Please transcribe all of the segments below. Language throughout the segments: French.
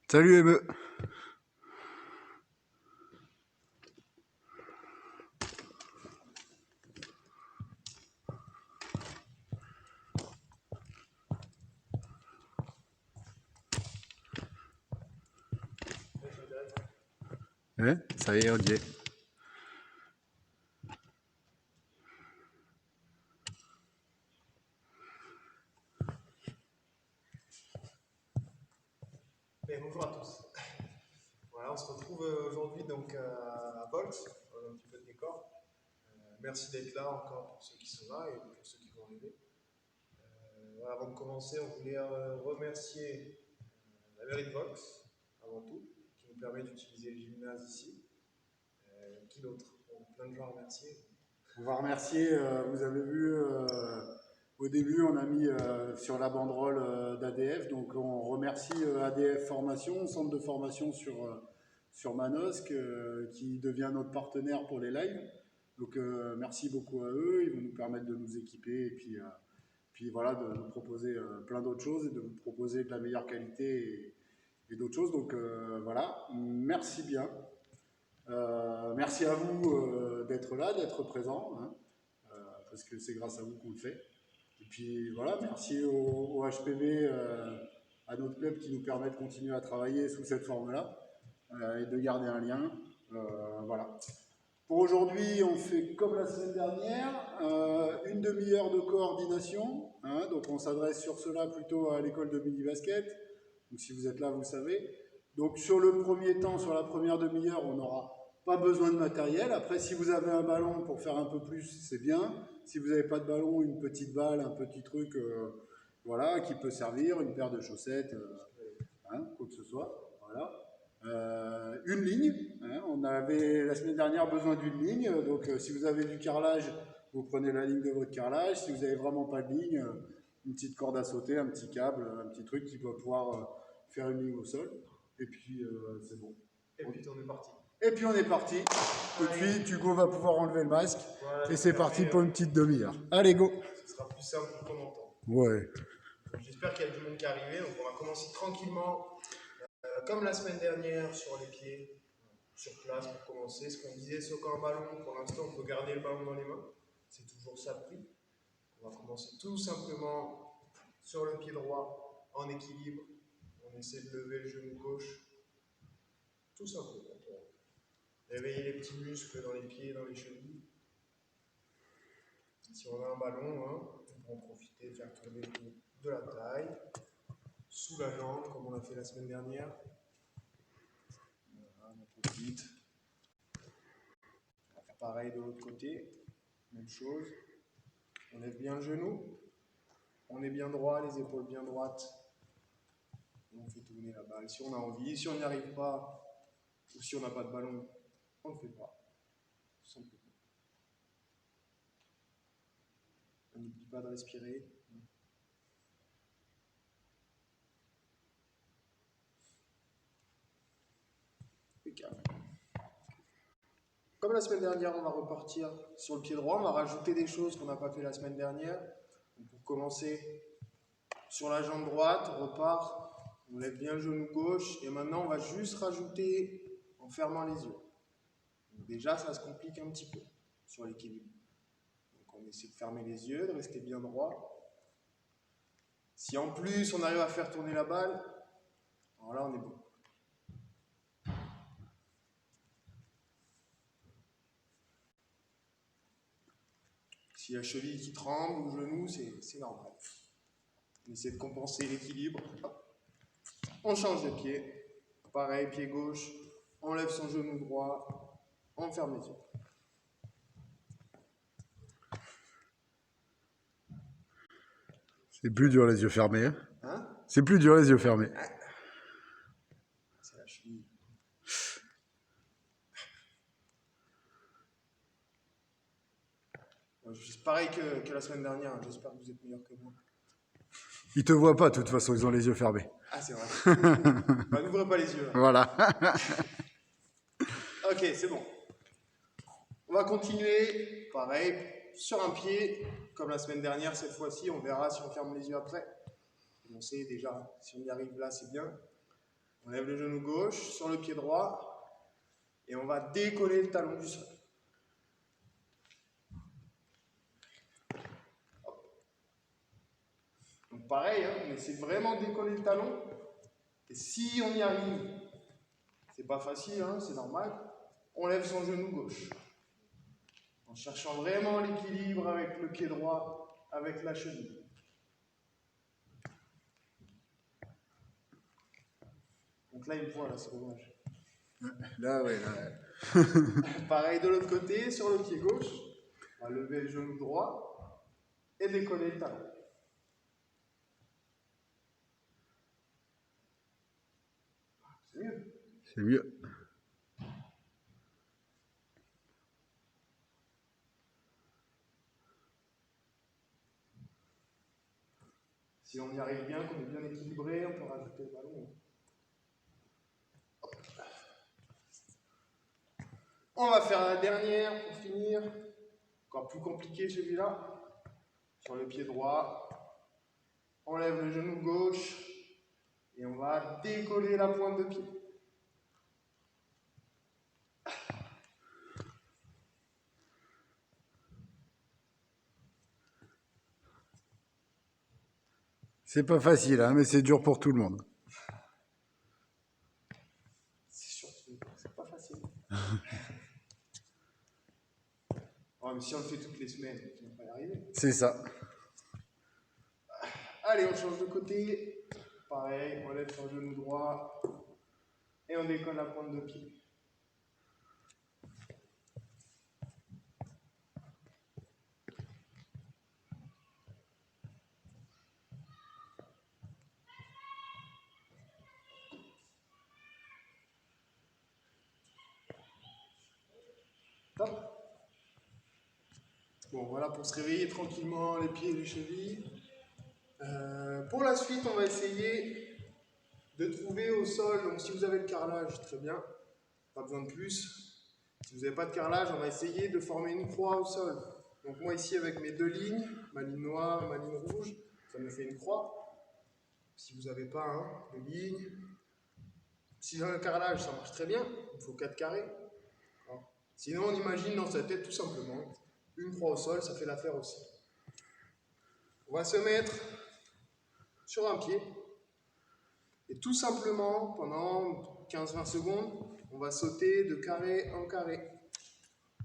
Salut Ebe. Ouais, ça y est, on y est. Bonjour à tous. Voilà, on se retrouve aujourd'hui donc à Volx, un petit peu de décor. Merci d'être là encore pour ceux qui sont là et pour ceux qui vont arriver. Voilà, avant de commencer, on voulait remercier la mairie de Volx, avant tout, qui nous permet d'utiliser le gymnase ici. Qui d'autre? Bon, plein de gens à remercier. On va remercier, vous avez vu, au début on a mis sur la banderole d'ADF, donc on remercie ADF Formation, centre de formation sur Manosque, qui devient notre partenaire pour les lives. Donc merci beaucoup à eux, ils vont nous permettre de nous équiper et puis voilà, de nous proposer plein d'autres choses et de vous proposer de la meilleure qualité et d'autres choses. Donc voilà, merci bien. Merci à vous d'être là, d'être présent, hein, parce que c'est grâce à vous qu'on le fait. Et puis voilà, merci au HPV, à notre club qui nous permet de continuer à travailler sous cette forme-là et de garder un lien. Voilà. Pour aujourd'hui, on fait comme la semaine dernière, une demi-heure de coordination. Hein, donc on s'adresse sur cela plutôt à l'école de mini-basket. Donc si vous êtes là, vous le savez. Donc sur le premier temps, sur la première demi-heure, on n'aura pas besoin de matériel. Après, si vous avez un ballon pour faire un peu plus, c'est bien. Si vous n'avez pas de ballon, une petite balle, un petit truc voilà, qui peut servir, une paire de chaussettes, hein, quoi que ce soit. Voilà. Une ligne, hein, on avait la semaine dernière besoin d'une ligne, donc si vous avez du carrelage, vous prenez la ligne de votre carrelage. Si vous n'avez vraiment pas de ligne, une petite corde à sauter, un petit câble, un petit truc qui va pouvoir faire une ligne au sol. Et puis c'est bon. Et puis on est parti. Et puis on est parti. Tout de suite, Hugo va pouvoir enlever le masque. Voilà, et c'est parti pour une petite demi-heure. Allez, go. Ce sera plus simple qu'on entend. Ouais. J'espère qu'il y a du monde qui est arrivé. Donc on va commencer tranquillement. Comme la semaine dernière, sur les pieds, sur place pour commencer. Ce qu'on disait, c'est qu'un ballon, pour l'instant, on peut garder le ballon dans les mains. C'est toujours ça le prix. On va commencer tout simplement sur le pied droit, en équilibre. On essaie de lever le genou gauche. Tout simplement. Pour réveiller les petits muscles dans les pieds, dans les chevilles. Si on a un ballon, hein, on peut en profiter, faire tourner de la taille, sous la jambe, comme on l'a fait la semaine dernière. Voilà, on en profite. On va faire pareil de l'autre côté. Même chose. On lève bien le genou. On est bien droit, les épaules bien droites. Et on fait tourner la balle si on a envie. Si on n'y arrive pas, ou si on n'a pas de ballon, on ne le fait pas. Tout simplement. On n'oublie pas de respirer. Impeccable. Comme la semaine dernière, on va repartir sur le pied droit. On va rajouter des choses qu'on n'a pas fait la semaine dernière. Donc pour commencer, sur la jambe droite, on repart. On lève bien le genou gauche. Et maintenant, on va juste rajouter en fermant les yeux. Donc déjà, ça se complique un petit peu sur l'équilibre. Donc on essaie de fermer les yeux, de rester bien droit. Si en plus, on arrive à faire tourner la balle, alors là, on est bon. Si la cheville qui tremble ou le genou, c'est normal. On essaie de compenser l'équilibre. On change de pied. Pareil, pied gauche. On lève son genou droit. On ferme les yeux. C'est plus dur les yeux fermés. Hein? C'est plus dur les yeux fermés. C'est la cheville. C'est pareil que la semaine dernière. J'espère que vous êtes meilleurs que moi. Ils te voient pas, de toute façon, ils ont les yeux fermés. Ah, c'est vrai. Bah, n'ouvrez pas les yeux. Là. Voilà. Ok, c'est bon. On va continuer, pareil, sur un pied, comme la semaine dernière, cette fois-ci, on verra si on ferme les yeux après. On sait déjà, si on y arrive là, c'est bien. On lève le genou gauche sur le pied droit et on va décoller le talon du sol. Donc pareil, hein, on essaie vraiment de décoller le talon. Et si on y arrive, c'est pas facile, hein, c'est normal, on lève son genou gauche. En cherchant vraiment l'équilibre avec le pied droit, avec la cheville. Donc là, il me voit, là, c'est dommage. Là, ouais, là. Pareil de l'autre côté, sur le pied gauche, on va lever le genou droit et décoller le talon. C'est mieux. C'est mieux. Si on y arrive bien, qu'on est bien équilibré, on peut rajouter le ballon. Hop. On va faire la dernière pour finir. Encore plus compliqué celui-là. Sur le pied droit, on lève le genou gauche et on va décoller la pointe de pied. C'est pas facile, hein, mais c'est dur pour tout le monde. C'est sûr que c'est pas facile. Oh, mais si on le fait toutes les semaines, on va pas y arriver. C'est ça. Allez, on change de côté. Pareil, on lève son genou droit et on décolle la pointe de pied. Top. Bon, voilà pour se réveiller tranquillement, les pieds et les chevilles. Pour la suite, on va essayer de trouver au sol, donc si vous avez le carrelage, très bien, pas besoin de plus. Si vous n'avez pas de carrelage, on va essayer de former une croix au sol. Donc moi ici avec mes deux lignes, ma ligne noire, ma ligne rouge, ça me fait une croix. Si vous n'avez pas de ligne, si dans le carrelage ça marche très bien, il faut 4 carrés. Sinon on imagine dans sa tête tout simplement, une croix au sol, ça fait l'affaire aussi. On va se mettre sur un pied et tout simplement pendant 15-20 secondes, on va sauter de carré en carré.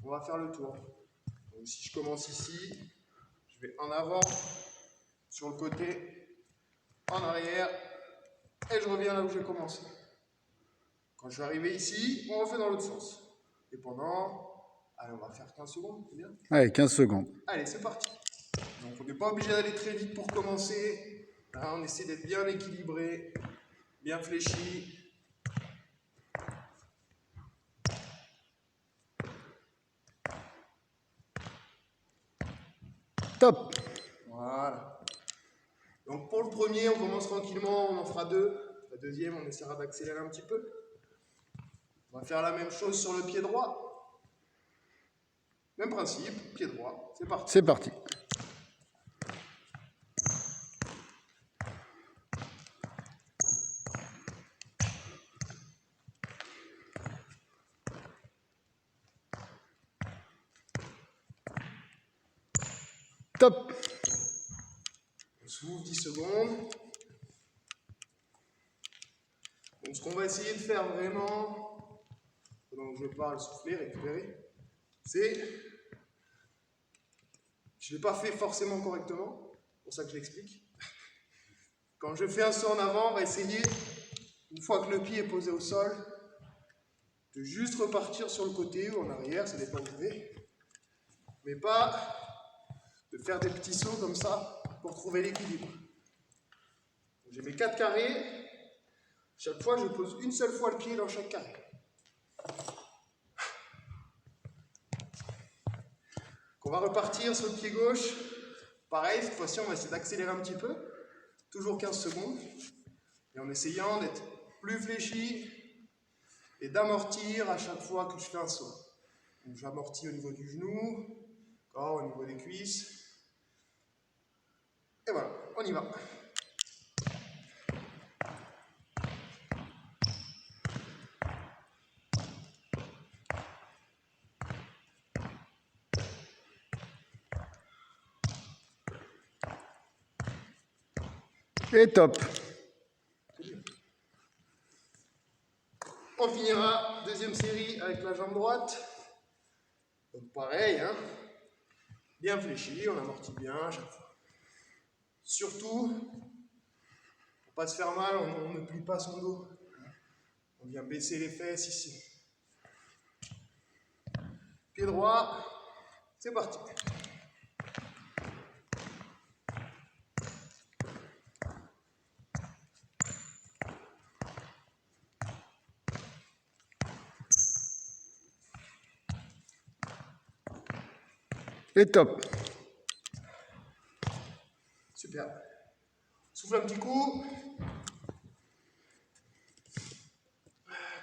On va faire le tour. Donc, si je commence ici, je vais en avant, sur le côté, en arrière, et je reviens là où j'ai commencé. Quand je vais arriver ici, on refait dans l'autre sens. Et pendant, allez, on va faire 15 secondes, c'est bien? Allez, 15 secondes. Allez, c'est parti. Donc on n'est pas obligé d'aller très vite pour commencer. Là, on essaie d'être bien équilibré, bien fléchi. Top. Voilà. Donc pour le premier, on commence tranquillement, on en fera 2. La deuxième, on essaiera d'accélérer un petit peu. On va faire la même chose sur le pied droit. Même principe, pied droit. C'est parti. C'est parti. Top. On s'ouvre 10 secondes. Donc ce qu'on va essayer de faire vraiment, pendant que je parle, souffler, récupérer, c'est, je ne l'ai pas fait forcément correctement, c'est pour ça que je l'explique. Quand je fais un saut en avant, on va essayer, une fois que le pied est posé au sol, de juste repartir sur le côté ou en arrière, ça dépend où vous voulez, mais pas de faire des petits sauts comme ça pour trouver l'équilibre. J'ai mes 4 carrés. Chaque fois, je pose une seule fois le pied dans chaque carré. On va repartir sur le pied gauche. Pareil, cette fois-ci, on va essayer d'accélérer un petit peu. Toujours 15 secondes. Et en essayant d'être plus fléchi et d'amortir à chaque fois que je fais un saut. Donc j'amortis au niveau du genou, au niveau des cuisses. Et voilà, on y va. Et top. On finira deuxième série avec la jambe droite. Donc pareil, hein, bien fléchi, on amortit bien à chaque fois. Surtout, pour pas se faire mal, on ne plie pas son dos. On vient baisser les fesses ici. Pied droit, c'est parti. Et top. Super. Souffle un petit coup.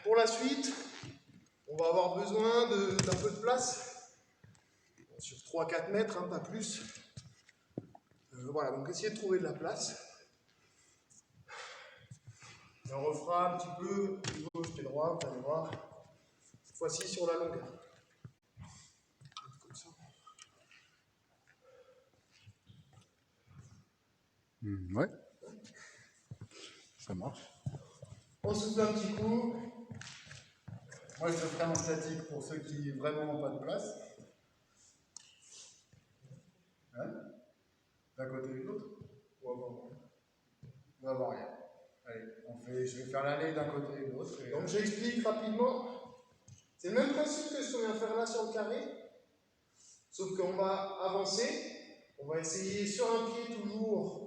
Pour la suite, on va avoir besoin d'un peu de place. Sur 3-4 mètres, hein, pas plus. Voilà, donc essayez de trouver de la place. Et on refera un petit peu pied gauche, pied droit, vous allez voir. Cette fois-ci sur la longueur. Comme ça. Ouais. Ça marche. On souffle un petit coup. Moi, je le ferai en statique pour ceux qui vraiment n'ont pas de place. Hein? D'un côté et de l'autre. On va voir rien. Allez, je vais faire l'aller d'un côté et de l'autre. Donc j'explique rapidement. C'est le même principe que ce qu'on vient de faire là sur le carré. Sauf qu'on va avancer. On va essayer sur un pied toujours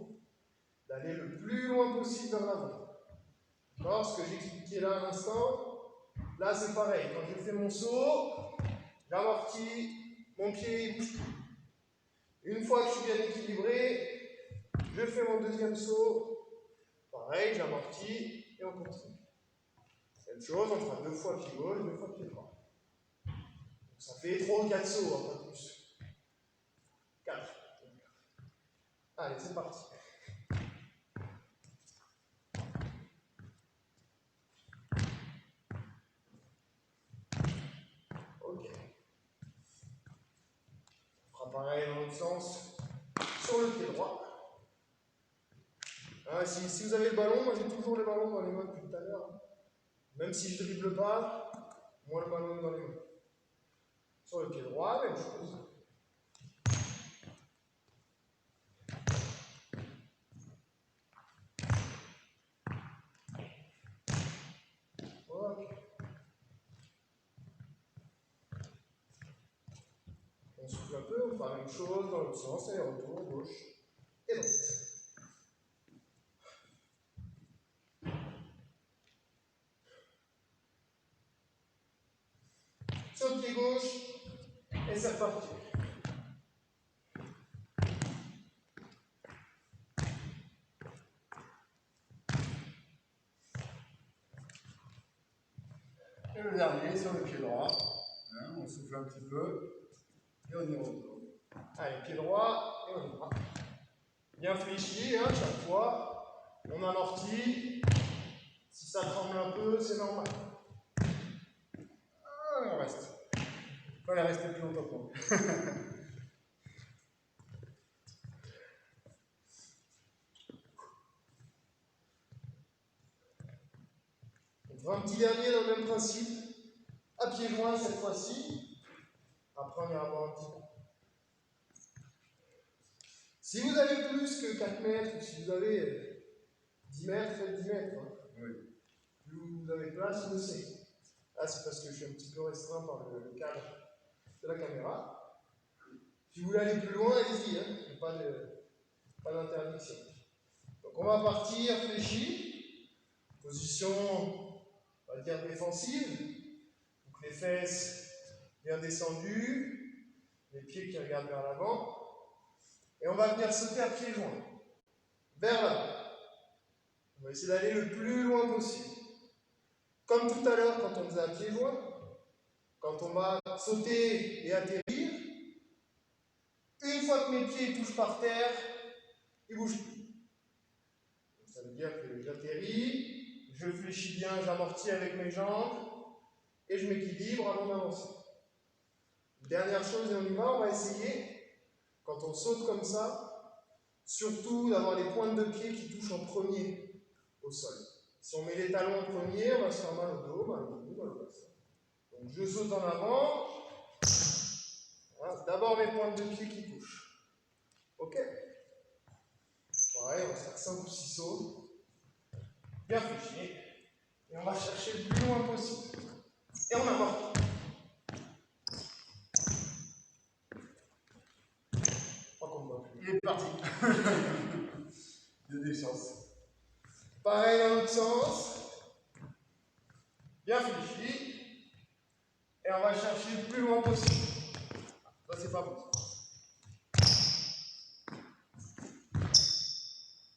d'aller le plus loin possible vers l'avant. Alors, ce que j'expliquais là à l'instant, là c'est pareil. Quand je fais mon saut, j'amortis, mon pied il bouge plus. Une fois que je suis bien équilibré, je fais mon deuxième saut. Pareil, j'amortis et on continue. Même chose, on fera 2 fois pied gauche, 2 fois pied droit. Donc, ça fait 3 ou 4 sauts, hein, pas plus. 4. Allez, c'est parti. Ok. On fera pareil dans l'autre sens, sur le pied droit. Hein, si vous avez le ballon, moi j'ai toujours le ballon dans les mains depuis tout à l'heure. Même si je ne dribble pas, moi le ballon est dans les mains. Sur le pied droit, même chose. Ok. On souffle un peu, on fera la même chose dans l'autre sens, et retour, gauche et droite. Sur le pied gauche, et c'est reparti. Et le dernier sur le pied droit. Hein, on souffle un petit peu. Et on y retourne. Allez, pied droit, et on y va. Bien fléchi, hein, chaque fois. On amortit. Si ça tremble un peu, c'est normal. Ah, on reste. Il fallait rester plus longtemps pour moi. 20 petits derniers dans le même principe. À pieds joints cette fois-ci. Après, on ira voir un petit peu. Si vous avez plus que 4 mètres, ou si vous avez 10 mètres, faites 10 mètres. Hein. Oui. Plus vous avez place, mieux c'est. Là, c'est parce que je suis un petit peu restreint par le cadre de la caméra. Si vous voulez aller plus loin, allez-y. Hein. Il n'y a pas d'interdiction. Donc, on va partir fléchi. Position, on va dire défensive. Donc, les fesses bien descendues. Les pieds qui regardent vers l'avant. Et on va venir sauter à pieds joints. Vers l'avant. On va essayer d'aller le plus loin possible. Comme tout à l'heure quand on faisait à pieds joints, quand on va sauter et atterrir, une fois que mes pieds touchent par terre, ils ne bougent plus. Donc ça veut dire que j'atterris, je fléchis bien, j'amortis avec mes jambes, et je m'équilibre avant d'avancer. Dernière chose, et on y va, on va essayer, quand on saute comme ça, surtout d'avoir les pointes de pied qui touchent en premier au sol. Si on met les talons en premier, on va se faire mal au dos, mal au cou, mal au bassin. Donc je saute en avant. Voilà. D'abord mes pointes de pied qui touchent. Ok? Pareil, on va faire 5 ou 6 sauts. Bien fléchis. Et on va chercher le plus loin possible. Et on amortit. Il est parti. Il y a des chances. Pareil dans l'autre sens. Bien fléchi. Et on va chercher le plus loin possible. Ça, c'est pas bon.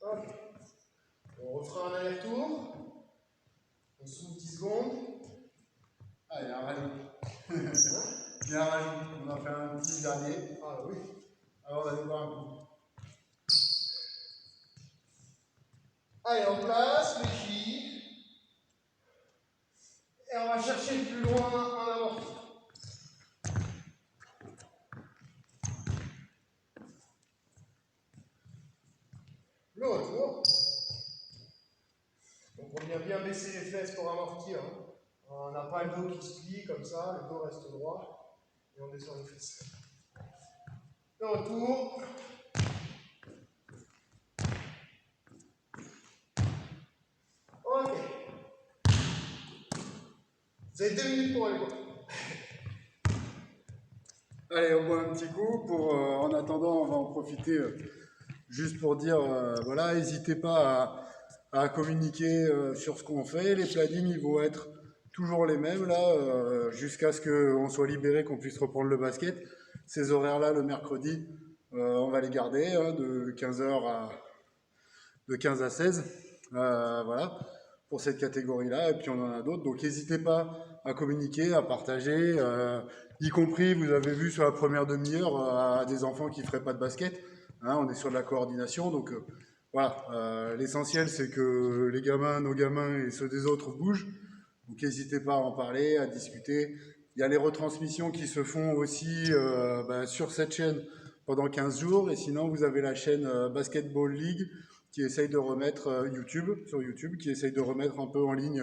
Ok. On refera un aller-retour. On souffle 10 secondes. Ah, il y a un rajout. Il y a un rajout. On a fait un petit dernier. Ah oui. Alors, on va aller voir un coup. Allez, en place, fléchi. Et on va chercher le plus loin en amorti. Le retour. Donc on vient bien baisser les fesses pour amortir. Hein. On n'a pas le dos qui se plie comme ça, le dos reste droit. Et on descend les fesses. Le retour. Ok. Vous avez 2 minutes pour aller voir. Allez, on boit un petit coup. En attendant, on va en profiter juste pour dire, voilà, n'hésitez pas à communiquer sur ce qu'on fait. Les plannings, ils vont être toujours les mêmes, là, jusqu'à ce qu'on soit libéré, qu'on puisse reprendre le basket. Ces horaires-là, le mercredi, on va les garder, hein, de 15 à 16. Voilà, pour cette catégorie-là. Et puis, on en a d'autres. Donc, n'hésitez pas à communiquer, à partager. Y compris, vous avez vu sur la première demi-heure, à des enfants qui ne feraient pas de basket. Hein, on est sur de la coordination, donc voilà. L'essentiel, c'est que les gamins, nos gamins et ceux des autres bougent. Donc n'hésitez pas à en parler, à discuter. Il y a les retransmissions qui se font aussi sur cette chaîne pendant 15 jours. Et sinon, vous avez la chaîne Basketball League qui essaye de remettre sur YouTube, qui essaye de remettre un peu en ligne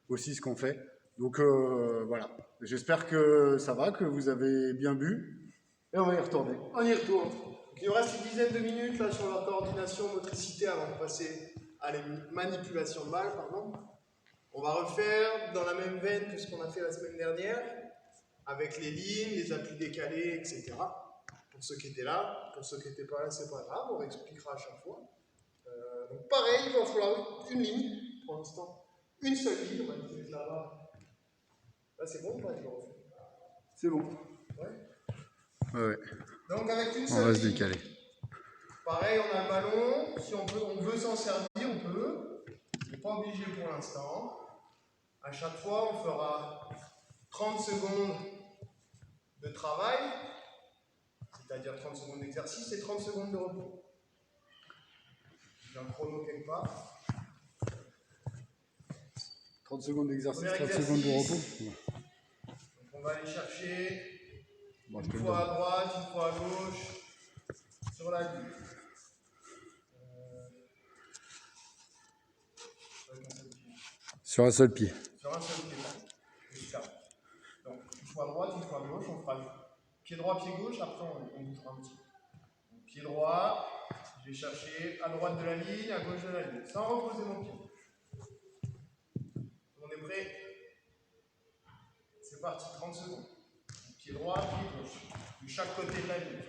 aussi ce qu'on fait. Donc voilà, j'espère que ça va, que vous avez bien bu, et on va y retourner. On y retourne. Donc, il nous reste une dizaine de minutes là, sur la coordination, motricité avant de passer à la manipulation de balle. Pardon. On va refaire dans la même veine que ce qu'on a fait la semaine dernière, avec les lignes, les appuis décalés, etc. Pour ceux qui étaient là, pour ceux qui n'étaient pas là, c'est pas grave, on expliquera à chaque fois. Donc pareil, il va falloir une ligne pour l'instant. Une seule ligne, on va le mettre là-bas. Là, c'est bon, je le refais. C'est bon. Ouais. Ouais. Donc avec une On seule va se ligne. décaler. Pareil, on a le ballon. Si on veut s'en servir, on peut. On n'est pas obligé pour l'instant. À chaque fois, on fera 30 secondes de travail, c'est-à-dire 30 secondes d'exercice et 30 secondes de repos. J'ai un chrono quelque part. 30 secondes d'exercice, Premier 30 secondes de repos. Donc on va aller chercher Bon, une fois à droite, une fois à gauche, sur la ligne. Sur un seul pied. Sur un seul pied. Donc une fois à droite, une fois à gauche, on fera pied droit, pied gauche, après on bougera un petit peu. Donc, pied droit, je vais chercher à droite de la ligne, à gauche de la ligne, sans reposer mon pied. On est prêt? C'est parti, 30 secondes. Pied droit, pied gauche, de chaque côté de la ligne.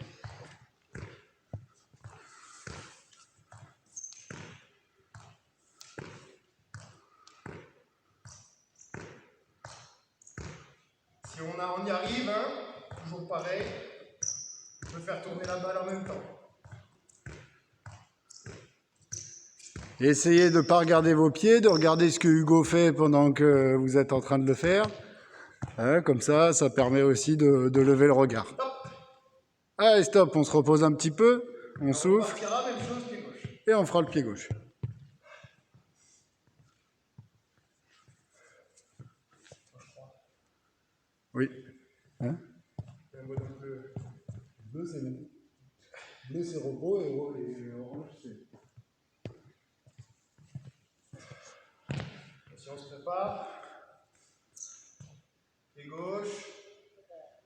Si on y arrive, hein, toujours pareil, on peut faire tourner la balle en même temps. Et essayez de ne pas regarder vos pieds, de regarder ce que Hugo fait pendant que vous êtes en train de le faire. Comme ça permet aussi de lever le regard. Stop. Allez, stop, on se repose un petit peu, on souffle, On partira, même chose, pied gauche. et on fera le pied gauche. Oui. Hein? Moi donc le... Bleu, c'est bon. laissez repos et relâchez. Si on se prépare, pied gauche,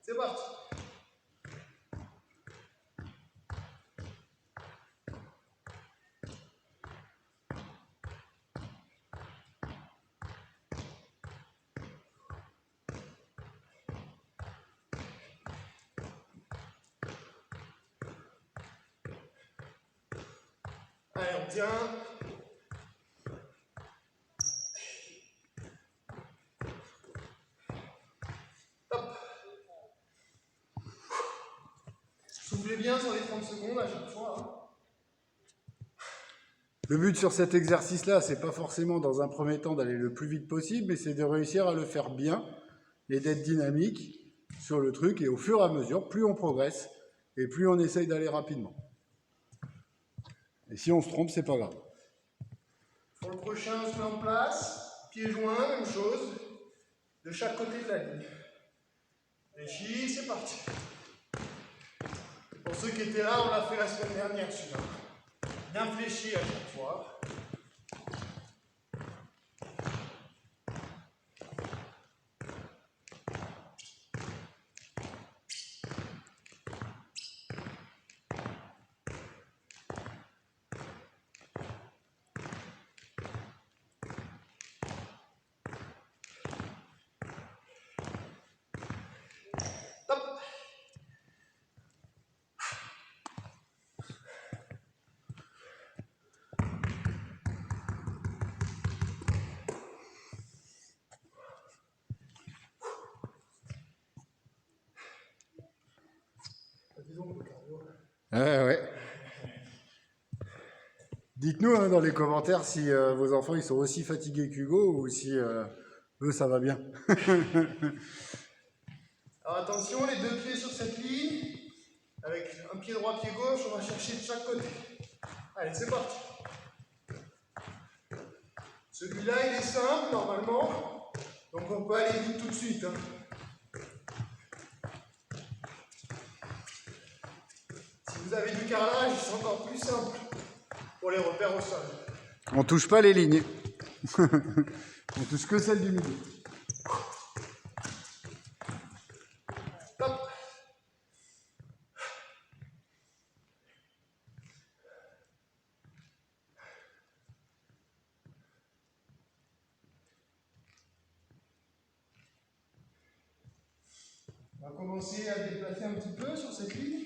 c'est parti. Allez, on tient. Hop. Soufflez bien sur les 30 secondes à chaque fois. Hein. Le but sur cet exercice-là, c'est pas forcément dans un premier temps d'aller le plus vite possible, mais c'est de réussir à le faire bien et d'être dynamique sur le truc. Et au fur et à mesure, plus on progresse et plus on essaye d'aller rapidement. Et si on se trompe, c'est pas grave. Pour le prochain, on se met en place. Pieds joints, même chose. De chaque côté de la ligne. Réfléchis, c'est parti. Pour ceux qui étaient là, on l'a fait la semaine dernière celui-là. Bien fléchi à chaque fois. Top. Ouais. Dites-nous hein, dans les commentaires si vos enfants ils sont aussi fatigués qu'Hugo ou si eux ça va bien. Alors attention, les deux pieds sur cette ligne. Avec un pied droit, pied gauche, on va chercher de chaque côté. Allez, c'est parti. Celui-là, il est simple, normalement. Donc on peut aller vite tout de suite. Hein. Si vous avez du carrelage, c'est encore plus simple pour les repères au sol. On touche pas les lignes. On touche que celle du milieu. Top. On va commencer à déplacer un petit peu sur cette ligne.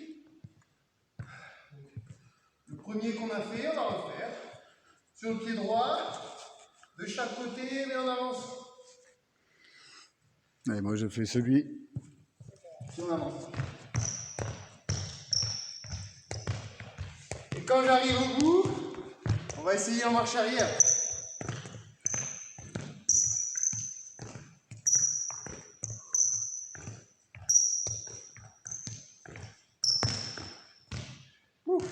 Le premier qu'on a fait, on va refaire. Sur le pied droit, de chaque côté, mais en avance. Et moi je fais celui. Si on avance. Et quand j'arrive au bout, on va essayer en marche arrière. Ouf.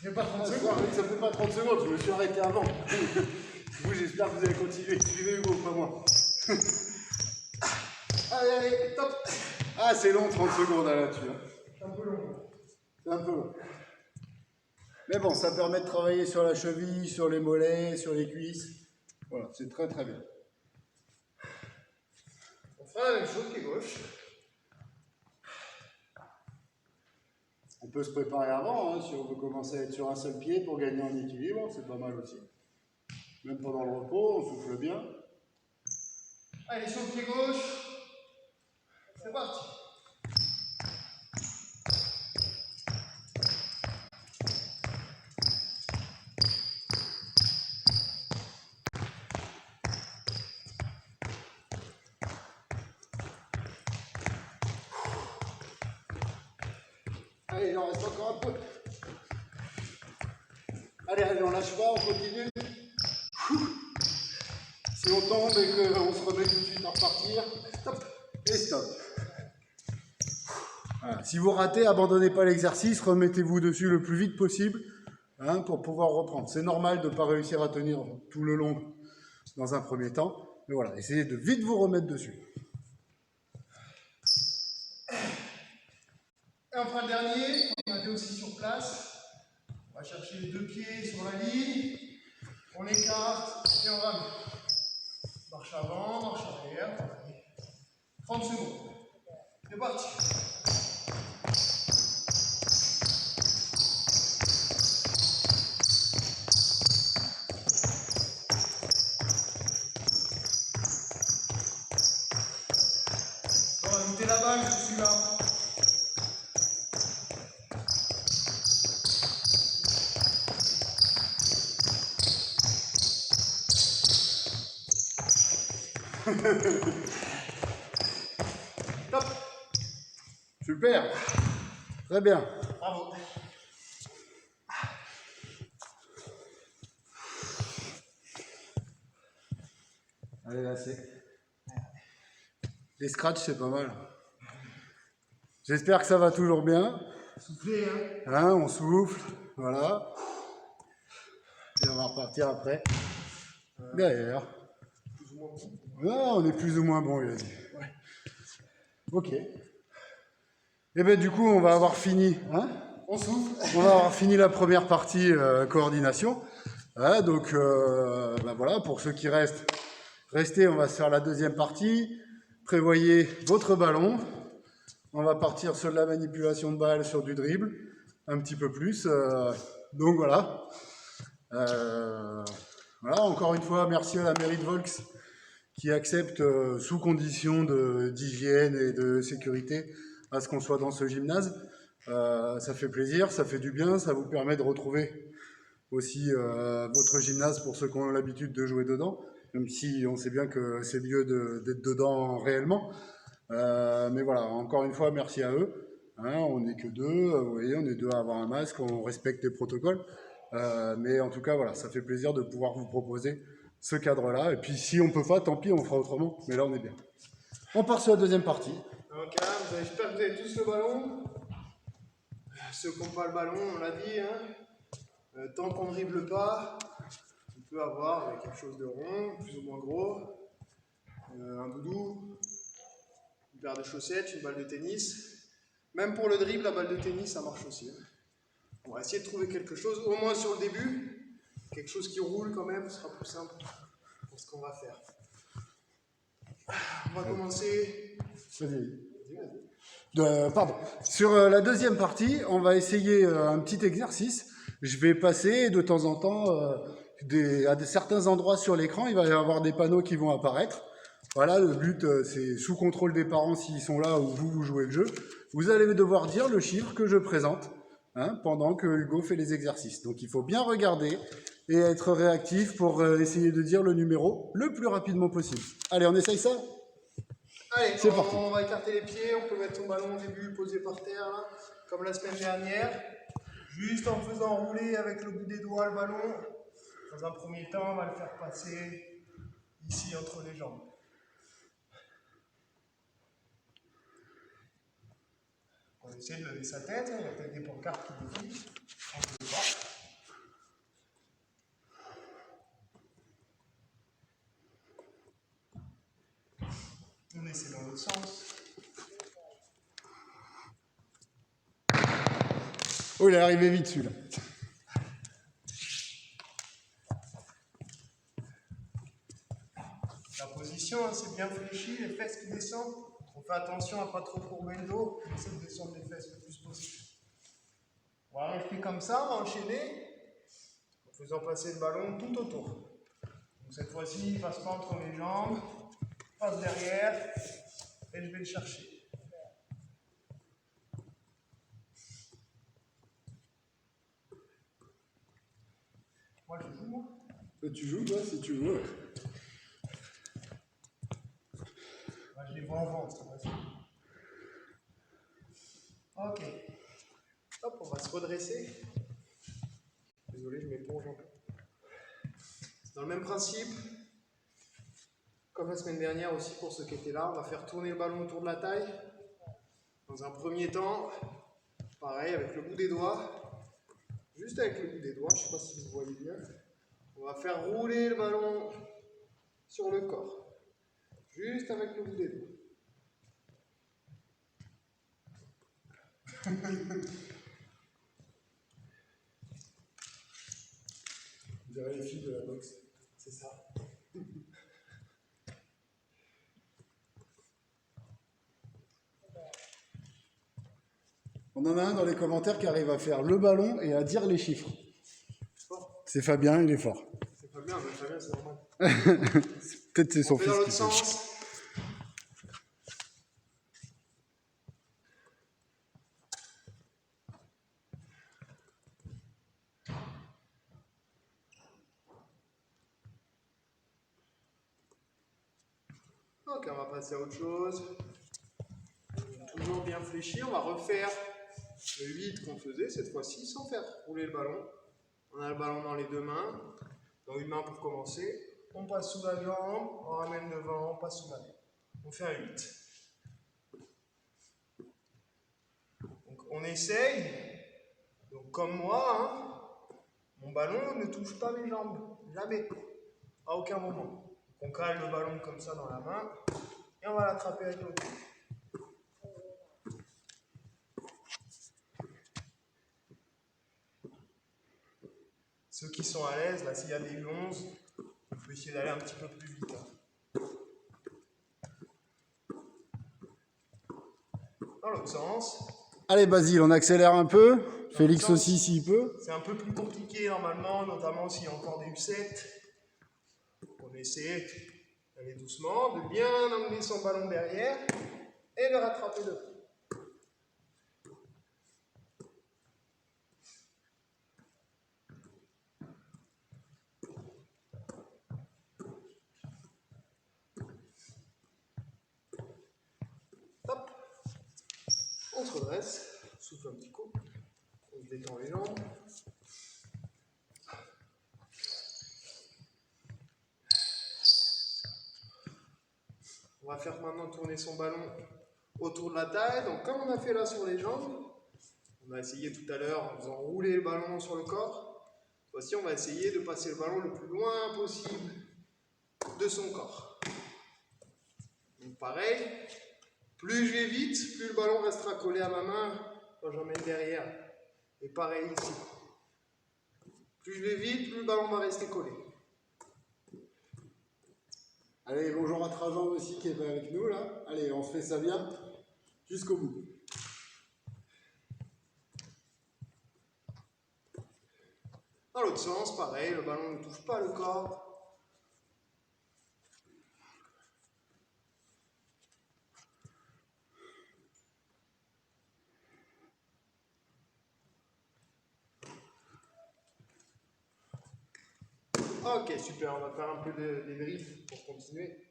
J'ai pas 30 secondes. Ça fait pas 30 secondes, je me suis arrêté avant. Vous, j'espère que vous allez continuer. Suivez Hugo, pas moi. Allez, top. Ah, c'est long 30 secondes là-dessus. Hein. C'est un peu long. C'est un peu long. Mais bon, ça permet de travailler sur la cheville, sur les mollets, sur les cuisses. Voilà, c'est très très bien. On fera la même chose pied gauche. On peut se préparer avant, hein, si on veut commencer à être sur un seul pied pour gagner en équilibre, c'est pas mal aussi. Même pendant le repos, on souffle bien. Allez, sur le pied gauche. C'est parti. Allez, il en reste encore un peu. Allez, on lâche pas, on continue. Si on tombe et qu'on se remet tout de suite à repartir, stop, et stop. Voilà. Si vous ratez, abandonnez pas l'exercice, remettez-vous dessus le plus vite possible hein, pour pouvoir reprendre. C'est normal de ne pas réussir à tenir tout le long dans un premier temps, mais voilà, essayez de vite vous remettre dessus. Et on fera le dernier, on était aussi sur place. On va chercher les deux pieds sur la ligne. On écarte et on ramène. Marche avant, marche arrière. 30 secondes. C'est parti. On va monter la balle, je suis là. Top. Super. Très bien. Bravo. Allez, là, c'est. Les scratchs, c'est pas mal. J'espère que ça va toujours bien. Soufflez, hein. Hein, on souffle. Voilà. Et on va repartir après. Derrière. Plus ou moins bon. Non, on est plus ou moins bon, il a dit. Ouais. Ok. Et ben du coup, on va avoir fini. Hein, On souffle. on va avoir fini la première partie coordination. Hein, donc, ben voilà, pour ceux qui restent, restez, on va se faire la deuxième partie. Prévoyez votre ballon. On va partir sur de la manipulation de balle, sur du dribble, un petit peu plus. Donc voilà. Voilà, encore une fois, merci à la mairie de Volx qui accepte, sous condition d'hygiène et de sécurité, à ce qu'on soit dans ce gymnase. Ça fait plaisir, ça fait du bien, ça vous permet de retrouver aussi votre gymnase pour ceux qui ont l'habitude de jouer dedans, même si on sait bien que c'est mieux d'être dedans réellement. Mais voilà, encore une fois, merci à eux. Hein, on n'est que deux, vous voyez, on est deux à avoir un masque, on respecte les protocoles. Mais en tout cas, voilà, ça fait plaisir de pouvoir vous proposer ce cadre-là. Et puis si on peut pas, tant pis, on fera autrement. Mais là, on est bien. On part sur la deuxième partie. Donc, j'espère que vous avez tous le ballon. Ceux qui n'ont pas le ballon, on l'a dit, hein. Tant qu'on ne dribble pas, on peut avoir quelque chose de rond, plus ou moins gros, un doudou, une paire de chaussettes, une balle de tennis. Même pour le dribble, la balle de tennis, ça marche aussi. Hein. On va essayer de trouver quelque chose, au moins sur le début, quelque chose qui roule quand même, ce sera plus simple pour ce qu'on va faire. On va commencer. Pardon. Sur la deuxième partie, on va essayer un petit exercice. Je vais passer de temps en temps à certains endroits sur l'écran. Il va y avoir des panneaux qui vont apparaître. Voilà, le but, c'est sous contrôle des parents s'ils sont là ou vous jouez le jeu. Vous allez devoir dire le chiffre que je présente, hein, pendant que Hugo fait les exercices. Donc il faut bien regarder et être réactif pour essayer de dire le numéro le plus rapidement possible. Allez, on essaye ça ? Allez, c'est parti. On va écarter les pieds, on peut mettre son ballon au début posé par terre, là, comme la semaine dernière. Juste en faisant rouler avec le bout des doigts le ballon. Dans un premier temps, on va le faire passer ici entre les jambes. On va essayer de lever sa tête, il y a peut-être des pancartes qui défilent. On ne peut pas. On essaie dans l'autre sens. Oh, il est arrivé vite celui-là. La position, hein, c'est bien fléchi, les fesses qui descendent. On fait attention à ne pas trop courber le dos. On essaie de descendre les fesses le plus possible. On va rester comme ça, on va enchaîner en faisant passer le ballon tout autour. Donc cette fois-ci, il passe pas entre les jambes, passe derrière et je vais le chercher. Moi je joue, moi. Tu joues, toi, si tu veux. Moi, je les vois en vente, ça va faire. Ok. Hop, on va se redresser. Désolé, je m'éponge un peu. C'est dans le même principe. Comme la semaine dernière aussi, pour ceux qui étaient là, on va faire tourner le ballon autour de la taille. Dans un premier temps, pareil, avec le bout des doigts. Juste avec le bout des doigts, je ne sais pas si vous voyez bien. On va faire rouler le ballon sur le corps. Juste avec le bout des doigts. Vous verrez les filles de la boxe. C'est ça. On en a un dans les commentaires qui arrive à faire le ballon et à dire les chiffres. C'est Fabien, il est fort. C'est pas bien, mais Fabien, c'est normal. Peut-être c'est son On fait fils dans qui l'autre fait. sens. Ok, on va passer à autre chose. Toujours bien fléchi, on va refaire le 8 qu'on faisait cette fois-ci sans faire rouler le ballon. On a le ballon dans les deux mains, dans une main pour commencer. On passe sous la jambe, on ramène devant, on passe sous la main. On fait un 8. Donc on essaye, donc comme moi, hein, mon ballon ne touche pas mes jambes, jamais, à aucun moment. On cale le ballon comme ça dans la main et on va l'attraper avec l'autre. Ceux qui sont à l'aise, là s'il y a des 11, on peut essayer d'aller un petit peu plus vite. Hein. Dans l'autre sens. Allez Basile, on accélère un peu. Félix aussi s'il peut. C'est un peu plus compliqué normalement, notamment s'il y a encore des U7. On essaie d'aller doucement, de bien emmener son ballon derrière et de rattraper devant. Hop. On se redresse, on souffle un petit coup, on se détend les jambes. On va faire maintenant tourner son ballon autour de la taille. Donc comme on a fait là sur les jambes, on a essayé tout à l'heure en faisant rouler le ballon sur le corps. Voici, on va essayer de passer le ballon le plus loin possible de son corps. Donc pareil, plus je vais vite, plus le ballon restera collé à ma main quand j'emmène derrière. Et pareil ici. Plus je vais vite, plus le ballon va rester collé. Allez, bonjour à Trajan aussi qui est avec nous là. Allez, on fait ça bien jusqu'au bout. Dans l'autre sens, pareil, le ballon ne touche pas le corps. Ok, super, on va faire un peu de débrief pour continuer.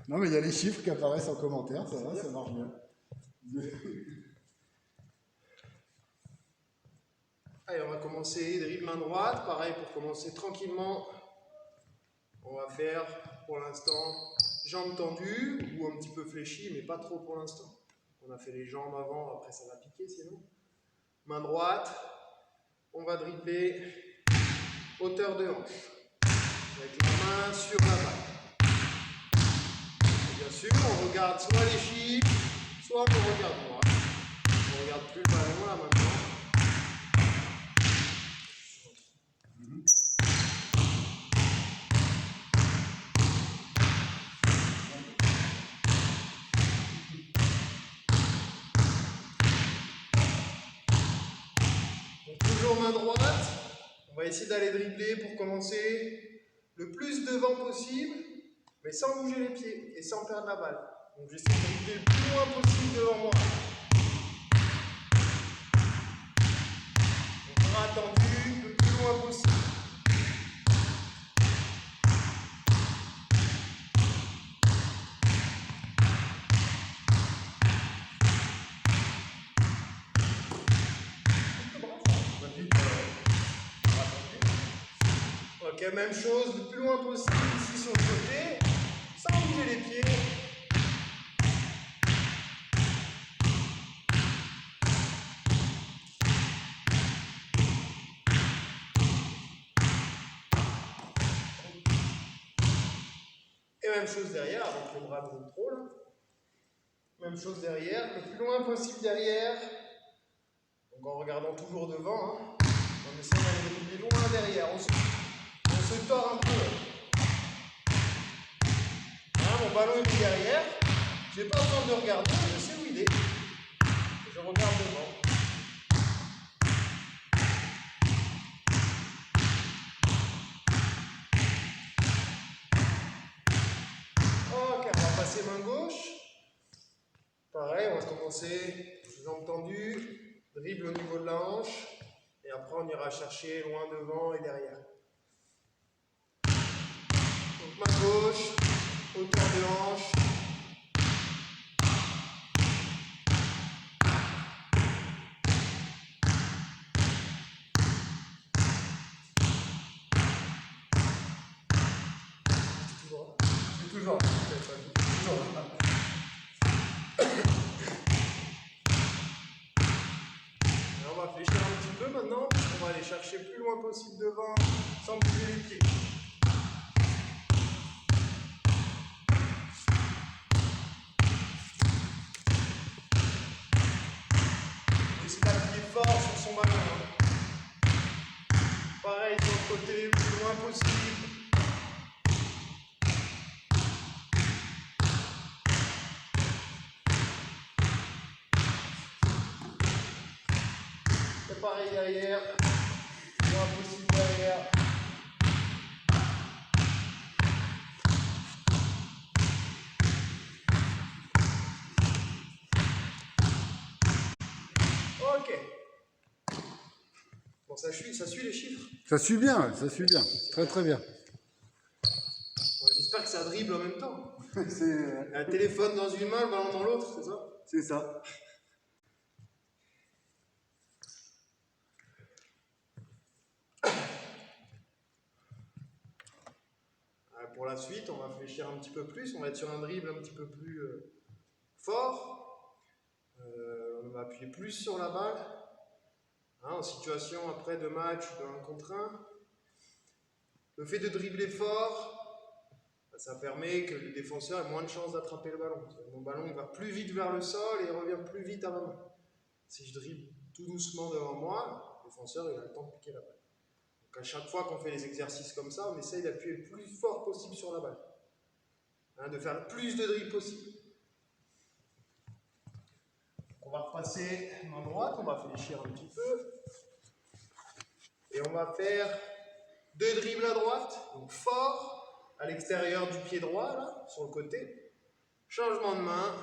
Non mais il y a les chiffres qui apparaissent en commentaire, ça va, ça marche bien. Allez, on va commencer dribble main droite, pareil pour commencer tranquillement. On va faire pour l'instant jambes tendues ou un petit peu fléchies, mais pas trop pour l'instant. On a fait les jambes avant, après ça va piquer sinon. Main droite, on va dribbler hauteur de hanche, avec la main sur la balle. Et bien sûr, on regarde soit les chiffres, soit on regarde moi. On regarde plus le ballon là maintenant. Donc toujours main droite, on va essayer d'aller dribbler pour commencer le plus devant possible, mais sans bouger les pieds et sans perdre la balle. Donc j'essaie de dribbler le plus loin possible devant moi. Donc bras tendu, le plus loin possible. Ok, même chose, le plus loin possible ici sur le côté, sans bouger les pieds. Et même chose derrière, avec le bras de trop là. Même chose derrière, le plus loin possible derrière. Donc en regardant toujours devant, hein. On essaie d'aller dribbler loin derrière. On se tord un peu. Hein, mon ballon est derrière. J'ai pas besoin de regarder, je sais où il est. Je regarde devant. Ok, on va passer main gauche. Pareil, on va commencer jambes tendues, dribble au niveau de la hanche. Et après, on ira chercher loin devant et derrière. Donc main gauche, hauteur de hanche. Toujours là. Toujours là. Alors on va fléchir un petit peu maintenant. On va aller chercher le plus loin possible devant sans bouger les pieds. Essayez d'appuyer fort sur son ballon. Pareil de l'autre côté, le plus loin possible. C'est pareil derrière. Le plus loin possible derrière. Ok. Bon, ça suit les chiffres. Ça suit bien, ça suit bien. Très très bien. Bon, j'espère que ça dribble en même temps. C'est Un téléphone dans une main, le ballon dans l'autre, c'est ça? c'est ça. Pour la suite, on va fléchir un petit peu plus. On va être sur un dribble un petit peu plus fort. On va appuyer plus sur la balle. Hein, en situation après de match de 1 contre 1. Le fait de dribbler fort, ça permet que le défenseur ait moins de chances d'attraper le ballon. Mon ballon il va plus vite vers le sol et il revient plus vite à ma main. Si je dribble tout doucement devant moi, le défenseur il a le temps de piquer la balle. Donc à chaque fois qu'on fait des exercices comme ça, on essaye d'appuyer le plus fort possible sur la balle. Hein, de faire le plus de dribbles possible. Donc on va repasser main droite, on va fléchir un petit peu. Et on va faire 2 dribbles à droite, donc fort, à l'extérieur du pied droit, là, sur le côté. Changement de main,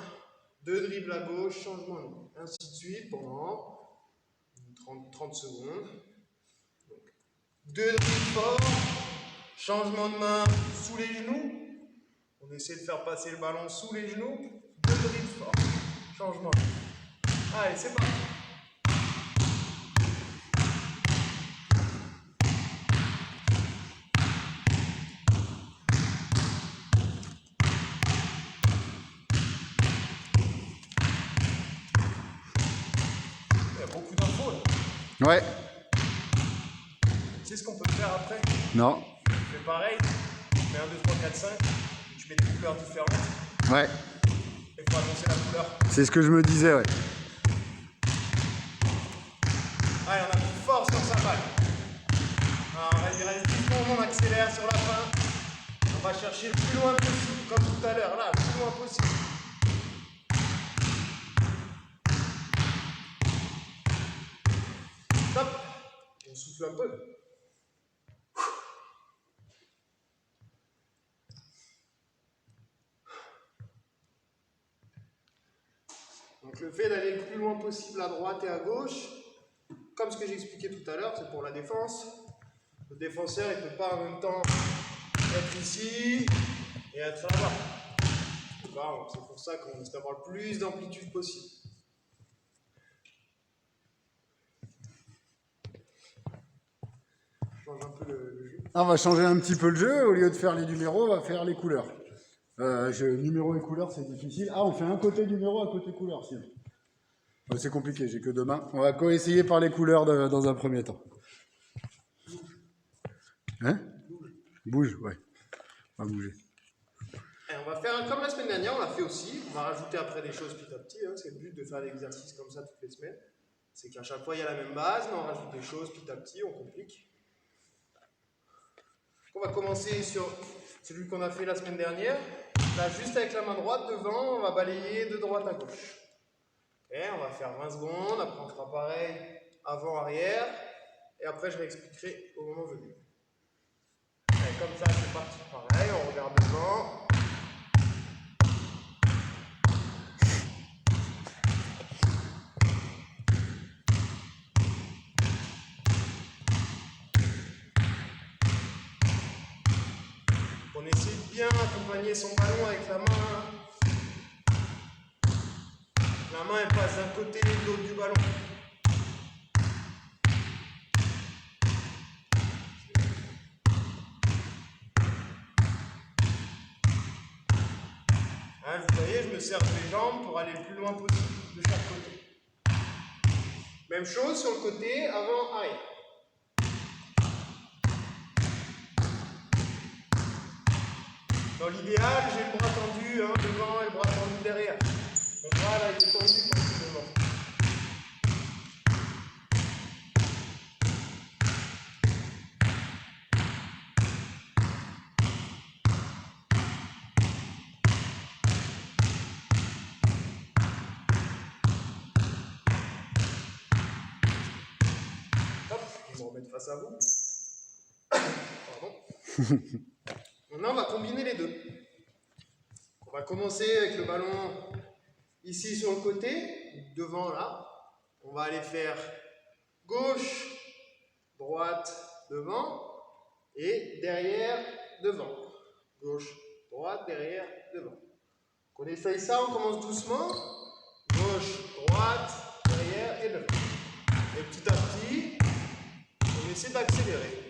2 dribbles à gauche, changement de main. Ainsi de suite pendant 30 secondes. 2 dribbles forts, changement de main sous les genoux. On essaie de faire passer le ballon sous les genoux. 2 dribbles forts, changement de main. Allez, c'est parti. Il y a beaucoup d'infos là. Ouais. Tu sais ce qu'on peut faire après? Non. Je fais pareil, je mets 1, 2, 3, 4, 5, je mets des couleurs différentes, Ouais. et il faut annoncer la couleur. C'est ce que je me disais, ouais. Allez, on appuie fort sur sa balle. Alors, il reste 10 secondes, on accélère sur la fin. On va chercher le plus loin possible, comme tout à l'heure, là, le plus loin possible. Stop. On souffle un peu. Donc le fait d'aller le plus loin possible à droite et à gauche, comme ce que j'ai expliqué tout à l'heure, c'est pour la défense. Le défenseur, il ne peut pas en même temps être ici et être là-bas. C'est pour ça qu'on essaie d'avoir le plus d'amplitude possible. Je change un peu le jeu. On va changer un petit peu le jeu. Au lieu de faire les numéros, on va faire les couleurs. Numéro et couleur, c'est difficile. Ah, on fait un côté numéro, un côté couleur, sinon. C'est compliqué, j'ai que 2 mains. On va essayer par les couleurs dans un premier temps. Hein? Bouge, ouais. On va bouger. Et on va faire comme la semaine dernière, on l'a fait aussi. On va rajouter après des choses petit à petit. Hein. C'est le but de faire l'exercice comme ça toutes les semaines. C'est qu'à chaque fois, il y a la même base, mais on rajoute des choses petit à petit, on complique. On va commencer sur celui qu'on a fait la semaine dernière. Là, juste avec la main droite devant, on va balayer de droite à gauche. Et on va faire 20 secondes, après on fera pareil avant-arrière. Et après, je réexpliquerai au moment venu. Allez, comme ça, c'est parti. Pareil, on regarde devant. On essaie de bien accompagner son ballon avec la main. La main, elle passe d'un côté et de l'autre du ballon. Hein, vous voyez, je me sers des jambes pour aller le plus loin possible de chaque côté. Même chose sur le côté, avant-arrière. Dans l'idéal, j'ai le bras tendu devant et le bras tendu derrière. Mon bras là, il est tendu quand je suis devant. Hop, je vais me remettre face à vous. Pardon. Maintenant, on va combiner les deux. On va commencer avec le ballon ici sur le côté, devant là. On va aller faire gauche, droite, devant et derrière, devant. Gauche, droite, derrière, devant. On essaye ça, on commence doucement. Gauche, droite, derrière et devant. Et petit à petit, on essaie d'accélérer.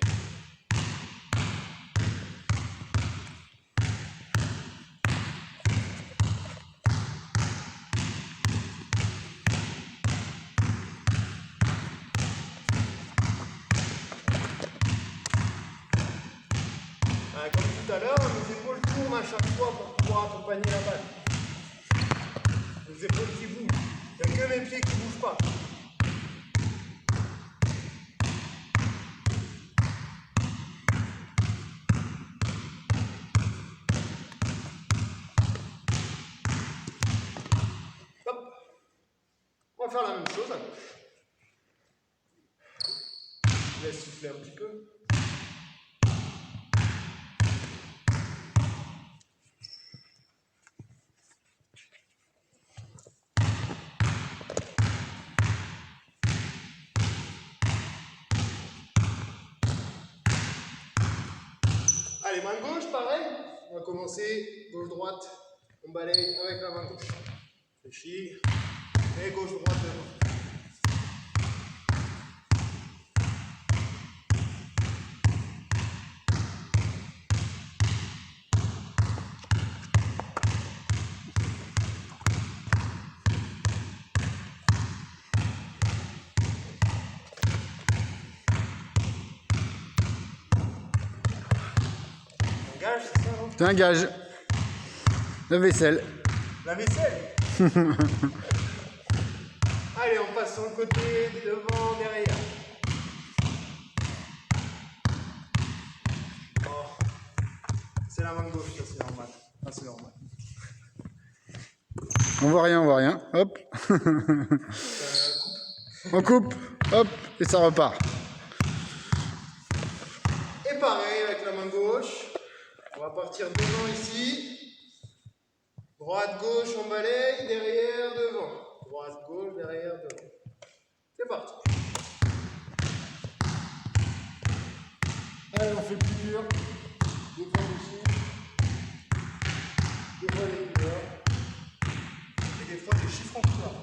Comme tout à l'heure, nos épaules tournent à chaque fois pour pouvoir accompagner la balle. Les épaules qui bougent. Il n'y a que mes pieds qui ne bougent pas. Hop. On va faire la même chose à gauche. Je laisse souffler un petit peu. Allez, main gauche, pareil. On va commencer gauche-droite. On balaye avec la main gauche. Réfléchis. Et gauche-droite devant. Un gage, c'est ça, non? C'est un gage. La vaisselle. La vaisselle. Allez, on passe sur le côté, devant, derrière. Oh. C'est la main gauche, ça c'est normal. Ah, c'est normal. On voit rien, on voit rien. Hop. On coupe. Hop. Et ça repart. Et pareil avec la main gauche. On va partir devant ici. Droite, gauche, on balaye. Derrière, devant. Droite, gauche, derrière, devant. C'est parti. Allez, on fait plus dur. Deux fois ici. Deux fois les couleurs. Et des fois des chiffres en couleur.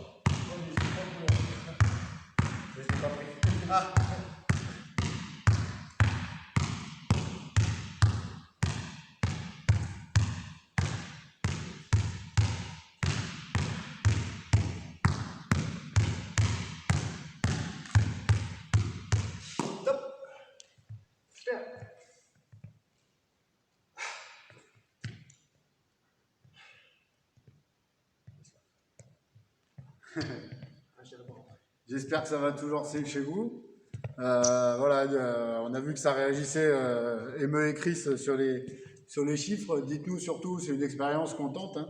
Je l'ai pas pris. Ah. Top. Super. J'espère que ça va toujours chez vous. Voilà, on a vu que ça réagissait émeu et Chris sur les chiffres. Dites-nous surtout, c'est une expérience qu'on tente. Hein.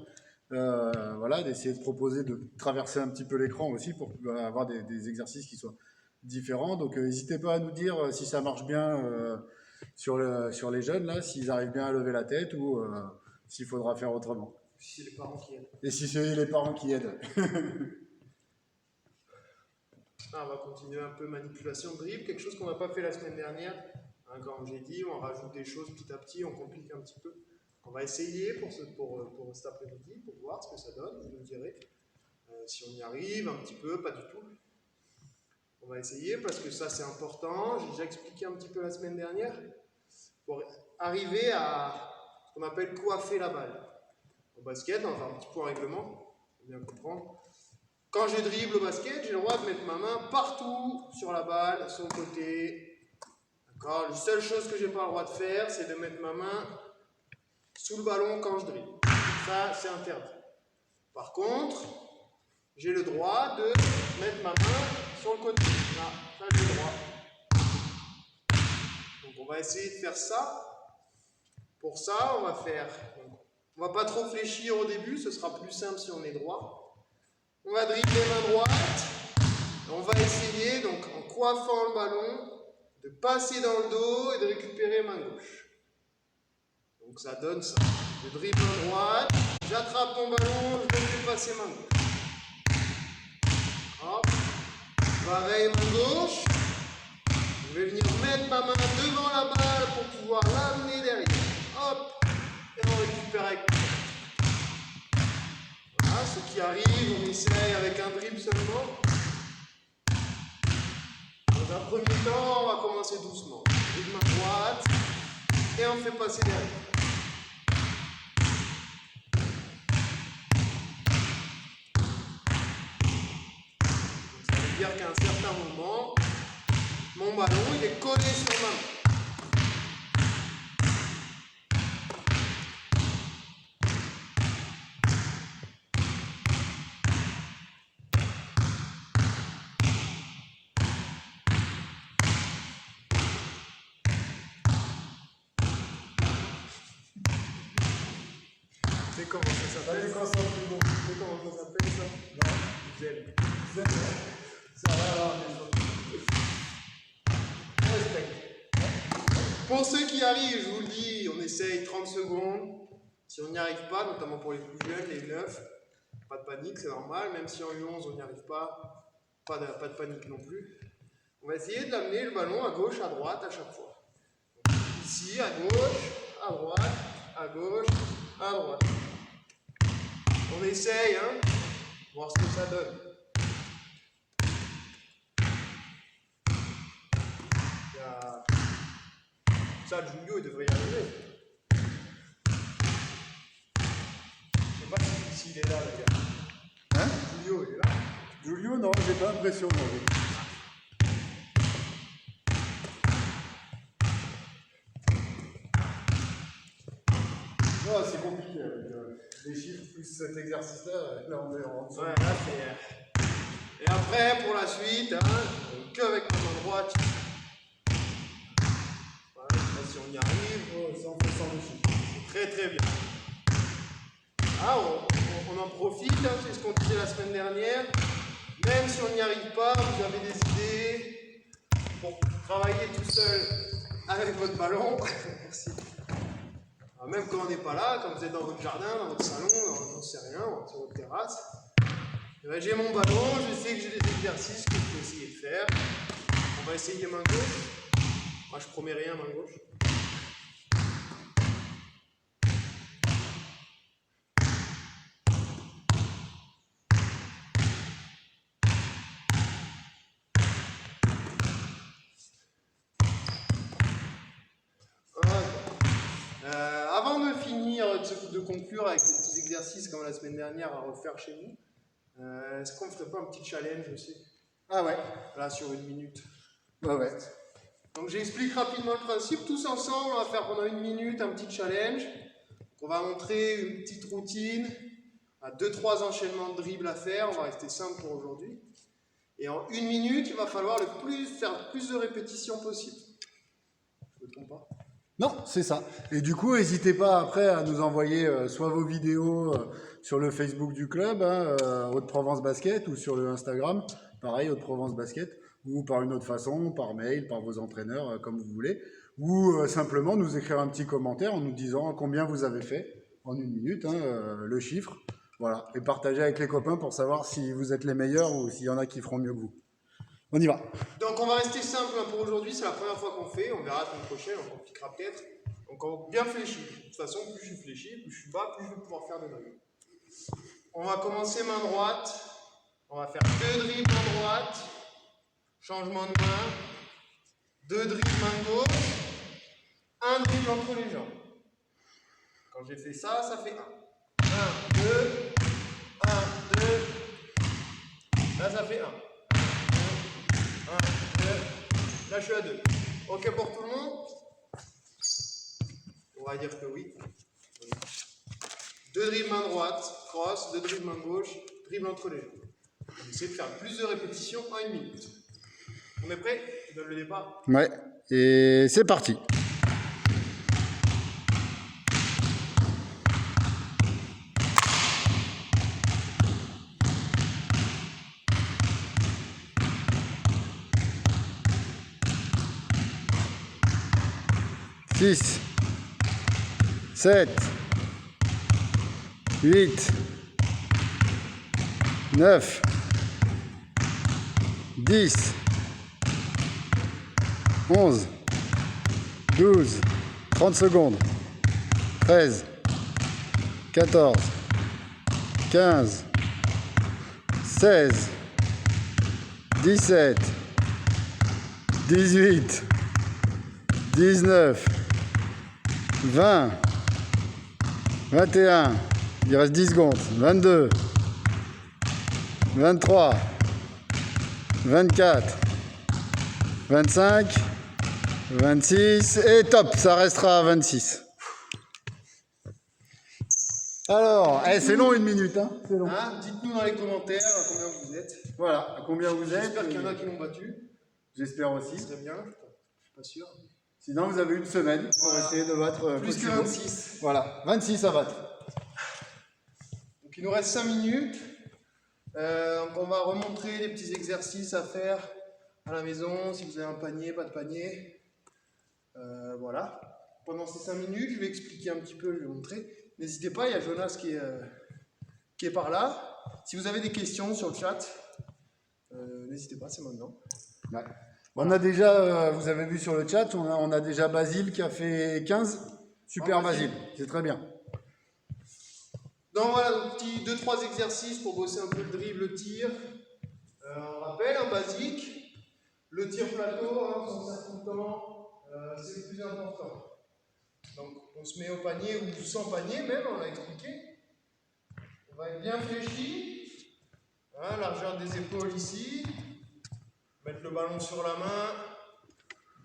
Voilà, d'essayer de proposer de traverser un petit peu l'écran aussi pour avoir des exercices qui soient différents. Donc n'hésitez pas à nous dire si ça marche bien sur les jeunes, là, s'ils arrivent bien à lever la tête ou s'il faudra faire autrement. Si c'est les parents qui aident. Et si c'est les parents qui aident. On va continuer un peu manipulation de dribble, quelque chose qu'on n'a pas fait la semaine dernière. Hein, comme j'ai dit, on rajoute des choses petit à petit, on complique un petit peu. On va essayer pour cet après-midi, pour voir ce que ça donne, vous nous direz. Si on y arrive, un petit peu, pas du tout. On va essayer parce que ça c'est important, j'ai déjà expliqué un petit peu la semaine dernière. Pour arriver à ce qu'on appelle coiffer la balle. Au basket, on va faire un petit point règlement, pour bien comprendre. Quand je dribble au basket, j'ai le droit de mettre ma main partout sur la balle, sur le côté. D'accord ? La seule chose que je n'ai pas le droit de faire, c'est de mettre ma main sous le ballon quand je dribble. Ça, c'est interdit. Par contre, j'ai le droit de mettre ma main sur le côté. Là, ça j'ai le droit. Donc on va essayer de faire ça. Pour ça, on va pas trop fléchir au début, ce sera plus simple si on est droit. On va dribbler main droite. On va essayer, donc en coiffant le ballon, de passer dans le dos et de récupérer main gauche. Donc ça donne ça. Je dribble main droite, j'attrape mon ballon, je le fais passer main gauche. Hop. Pareil main gauche. Je vais venir mettre ma main devant la balle pour pouvoir l'amener derrière. Hop. Et on récupère avec le droit. Voilà, ceux qui arrivent, on essaye avec un dribble seulement. Dans un premier temps, on va commencer doucement. Dribble main droite et on fait passer derrière. Donc, ça veut dire qu'à un certain moment, mon ballon il est collé sur ma main. C'est comment ça s'appelle? Comment ça s'appelle ça? Non, Zen. Ça va, on respecte. Pour ceux qui arrivent, je vous le dis, on essaye 30 secondes. Si on n'y arrive pas, notamment pour les plus jeunes, les 9, pas de panique, c'est normal. Même si en U11 on n'y arrive pas, pas de panique non plus. On va essayer d'amener le ballon à gauche, à droite à chaque fois. Donc, ici, à gauche, à droite, à gauche, à droite. On essaye, hein, voir ce que ça donne. Ça, Julio, il devrait y arriver. Je sais pas s'il est là, d'ailleurs. Hein? Julio, il est là. Julio, non, j'ai pas l'impression. Non, c'est compliqué avec les chiffres plus cet exercice-là. Là, on est en dessous. Ouais, là, c'est. Et après, pour la suite, hein, que avec ma main droite. Voilà, si on y arrive, ça en fait sans dessus. C'est très très bien. Ah, on en profite, hein, c'est ce qu'on disait la semaine dernière. Même si on n'y arrive pas, vous avez des idées pour travailler tout seul avec votre ballon. Merci. Alors, même quand on n'est pas là, quand vous êtes dans votre jardin, dans votre salon, j'en sais rien, sur votre terrasse, ben, j'ai mon ballon, je sais que j'ai des exercices que je peux essayer de faire. On va essayer main gauche. Moi je promets rien main gauche. Avant de finir, de conclure avec des petits exercices comme la semaine dernière à refaire chez vous, est-ce qu'on ne ferait pas un petit challenge aussi? Ah ouais. Là, sur 1 minute. Ouais. Donc j'explique rapidement le principe. Tous ensemble, on va faire pendant 1 minute un petit challenge. On va montrer une petite routine a 2-3 enchaînements de dribbles à faire. On va rester simple pour aujourd'hui. Et en 1 minute, il va falloir faire le plus de répétitions possible. Je me trompe pas? Non, c'est ça. Et du coup, n'hésitez pas après à nous envoyer soit vos vidéos sur le Facebook du club, hein, Hauts-de-Provence Basket, ou sur le Instagram, pareil, Hauts-de-Provence Basket, ou par une autre façon, par mail, par vos entraîneurs, comme vous voulez, ou simplement nous écrire un petit commentaire en nous disant combien vous avez fait en 1 minute, hein, le chiffre, voilà, et partager avec les copains pour savoir si vous êtes les meilleurs ou s'il y en a qui feront mieux que vous. On y va. Donc on va rester simple pour aujourd'hui, c'est la première fois qu'on fait, on verra la semaine prochaine, on compliquera peut-être. Donc on va bien fléchir. De toute façon, plus je suis fléchi, plus je suis bas, plus je vais pouvoir faire des dribbles. On va commencer main droite, on va faire 2 dribbles main droite, changement de main, 2 dribbles main gauche, 1 dribble entre les jambes. Quand j'ai fait ça, ça fait 1. 1, 2, 1, 2, là ça fait 1. 1, 2, là je suis à 2. Ok pour tout le monde? On va dire que oui. 2 dribbles main droite, cross, 2 dribbles main gauche, dribble entre les jambes. On va essayer de faire plus de répétitions en 1 minute. On est prêt? Je donne le départ. Ouais, et c'est parti. Six, 7, 8, 9, 10, 11, 12, 30 secondes, 13, 14, 15, 16, 17, 18, 19, 20, 21, il reste 10 secondes, 22, 23, 24, 25, 26 et top, ça restera à 26. Alors, c'est long 1 minute, hein, c'est long. Hein, dites-nous dans les commentaires à combien vous êtes. Voilà, à combien vous êtes. J'espère qu'il y en a qui l'ont battu. J'espère aussi. Ce serait bien, je suis pas sûr. Sinon, vous avez une semaine pour essayer de battre Plus que 26. Voilà, 26 à battre. Donc il nous reste 5 minutes. Donc on va remontrer les petits exercices à faire à la maison, si vous avez un panier, pas de panier. Voilà. Pendant ces 5 minutes, je vais expliquer un petit peu, je vais montrer. N'hésitez pas, il y a Jonas qui est par là. Si vous avez des questions sur le chat, n'hésitez pas, c'est maintenant. Ouais. On a déjà, vous avez vu sur le chat, on a déjà Basile qui a fait 15. Super Basile, c'est très bien. Donc voilà, petit 2-3 exercices pour bosser un peu le dribble, le tir. On rappelle, un basique. Le tir plateau, hein, sans ça tout le temps, c'est le plus important. Donc on se met au panier ou sans panier même, on l'a expliqué. On va être bien fléchi. Hein, largeur des épaules ici. Mettre le ballon sur la main.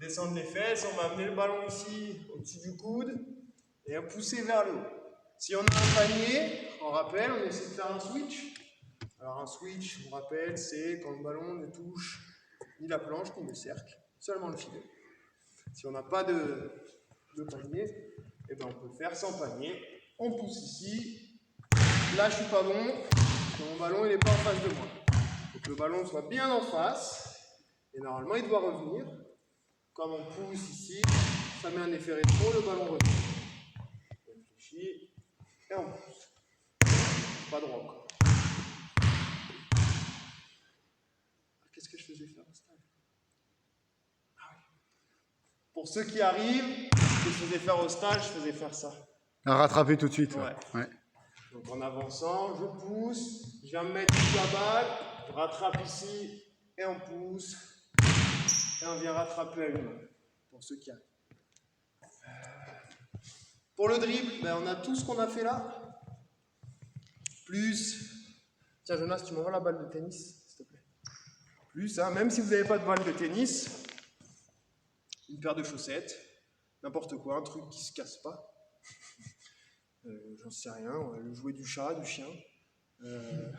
Descendre les fesses. On va amener le ballon ici au-dessus du coude et pousser vers le haut. Si on a un panier, on rappelle, on essaie de faire un switch. Alors un switch, on rappelle, c'est quand le ballon ne touche ni la planche ni le cercle, seulement le filet. Si on n'a pas de panier, eh ben on peut faire sans panier. On pousse ici. Là, je suis pas bon, parce que mon ballon il n'est pas en face de moi. Il faut que le ballon soit bien en face. Et normalement, il doit revenir. Comme on pousse ici, ça met un effet rétro, le ballon revient. On réfléchit et on pousse. Pas droit encore. Qu'est-ce que je faisais faire au stage? Ah oui. Pour ceux qui arrivent, ce que je faisais faire au stage, je faisais faire ça. À rattraper tout de suite. Ouais. Donc en avançant, je pousse, je viens me mettre ici la balle, je rattrape ici et on pousse. Et on vient rattraper à une main. Pour ceux qui arrivent. Pour le dribble, ben on a tout ce qu'on a fait là. Plus. Tiens Jonas, tu m'envoies la balle de tennis, s'il te plaît. Plus, hein, même si vous n'avez pas de balle de tennis, une paire de chaussettes, n'importe quoi, un truc qui se casse pas. J'en sais rien, le jouet du chat, du chien. Euh,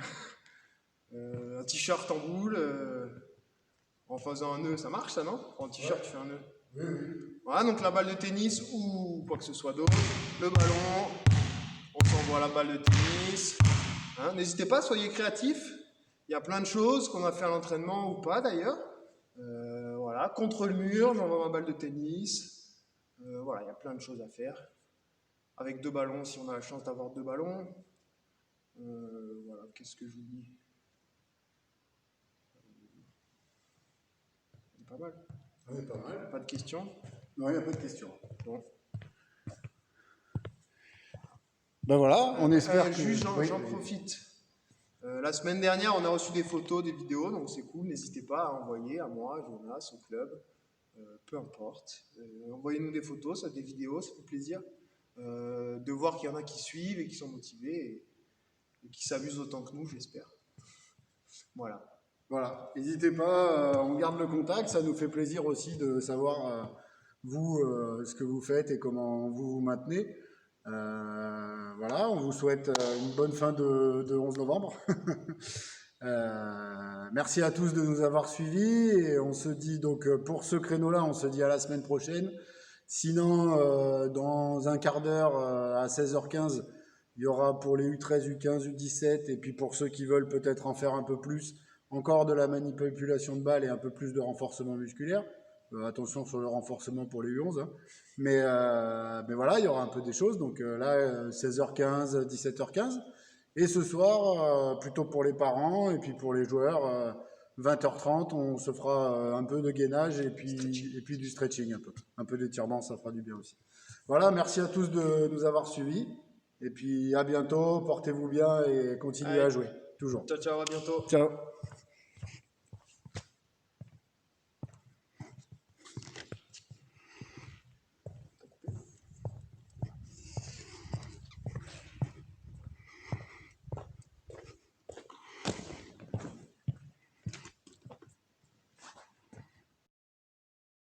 un t-shirt en boule, en faisant un nœud, ça marche ça, non? En t-shirt, tu fais un nœud. Oui, oui. Voilà, donc la balle de tennis ou quoi que ce soit d'autre, le ballon, on s'envoie la balle de tennis. Hein, n'hésitez pas, soyez créatifs. Il y a plein de choses qu'on a fait à l'entraînement ou pas d'ailleurs. Voilà, contre le mur, j'envoie ma balle de tennis. Voilà, il y a plein de choses à faire. Avec 2 ballons, si on a la chance d'avoir 2 ballons. Voilà, qu'est-ce que j'oublie? C'est pas mal. Oui, pas mal. Pas de questions? Non, il n'y a pas de questions. Bon. Ben voilà, on espère que... Juste, oui, j'en profite. La semaine dernière, on a reçu des photos, des vidéos, donc c'est cool. N'hésitez pas à envoyer à moi, à Jonas, au club, peu importe. Envoyez-nous des photos, des vidéos, ça fait plaisir de voir qu'il y en a qui suivent et qui sont motivés et qui s'amusent autant que nous, j'espère. Voilà. Voilà, n'hésitez pas, on garde le contact, ça nous fait plaisir aussi de savoir vous, ce que vous faites et comment vous vous maintenez. Voilà, on vous souhaite une bonne fin de 11 novembre. Merci à tous de nous avoir suivis et on se dit donc pour ce créneau-là, on se dit à la semaine prochaine. Sinon, dans un quart d'heure à 16h15, il y aura pour les U13, U15, U17 et puis pour ceux qui veulent peut-être en faire un peu plus, encore de la manipulation de balles et un peu plus de renforcement musculaire. Attention sur le renforcement pour les U11. Hein. Mais voilà, il y aura un peu des choses. Donc là, 16h15, 17h15. Et ce soir, plutôt pour les parents et puis pour les joueurs, 20h30, on se fera un peu de gainage et puis du stretching un peu. Un peu d'étirement, ça fera du bien aussi. Voilà, merci à tous de nous avoir suivis. Et puis à bientôt, portez-vous bien et continuez à jouer. Toujours. Ciao, ciao, à bientôt. Ciao.